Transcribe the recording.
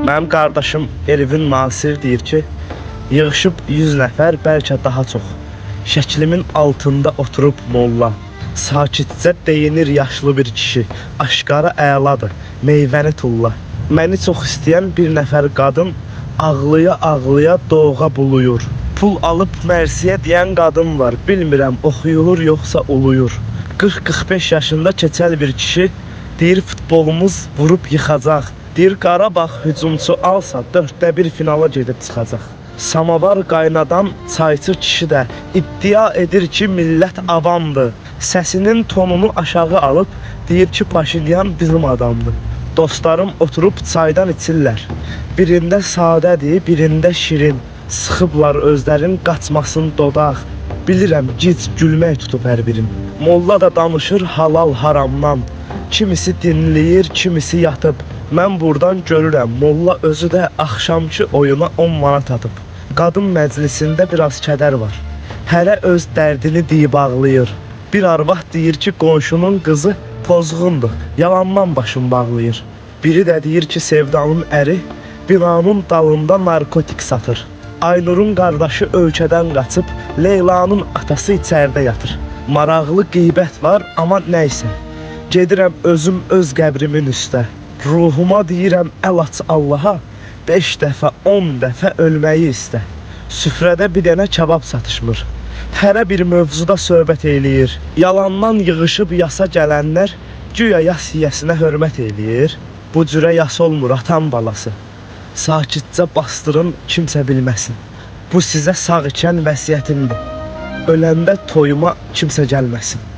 Mənim qardaşım Elvin Nasir deyir ki, yığışıb 100 nəfər, bəlkə daha çox. Şəklimin altında oturub molla. Sakitcə deyinir yaşlı bir kişi. Aşqara əladır, meyvəni tulla. Məni çox istəyən bir nəfər qadın ağlıya doğğa buluyur. Pul alıb mərsiyə deyən qadın var. Bilmirəm oxuyulur yoxsa uluyur. 40-45 yaşında keçəl bir kişi deyir futbolumuz vurub yıxacaq. Deyir Qarabağ hücumçu alsa 4-1 finala gedib çıxacaq. Samavar qaynadan çayçı kişi də iddia edir ki, millət avamdır. Səsinin tonunu aşağı alıb deyir ki, Paşinyan bizim adamdır. Dostlarım oturub çaydan içirlər. Birində sadədir, birində şirin. Sıxıblar özlərin qaçmasın dodaq. Bilirəm gic gülmək tutub hər birin. Molla da danışır halal haramdan. Kimisi dinləyir, kimisi yatıb. Mən buradan görürəm, molla özü də axşamki oyuna 10 manat atıb. Qadın məclisində biraz kədər var. Hərə öz dərdini deyib ağlayır. Bir arvad deyir ki, qonşunun qızı pozğundur, yalandan başım bağlayır. Biri də deyir ki, Sevdanın əri binanın dalında narkotik satır. Aynurun qardaşı ölkədən qaçıb, Leylanın atası içəridə yatır. Maraqlı qeybət var, amma nəysə. Gedirəm özüm öz qəbrimin üstə. Ruhuma deyirəm əl aç Allaha, 5 dəfə, 10 dəfə ölməyi istə. Süfrədə bir dənə kabab satışmır. Hərə bir mövzuda söhbət eləyir. Yalandan yığışıb yasa gələnlər güya yas yiyəsinə hörmət eləyir. Bu cürə yas olmur atan balası. Sakitcə bastırın, kimsə bilməsin. Bu sizə sağ ikən vəsiyyətimdir. Öləndə toyuma kimsə gəlməsin.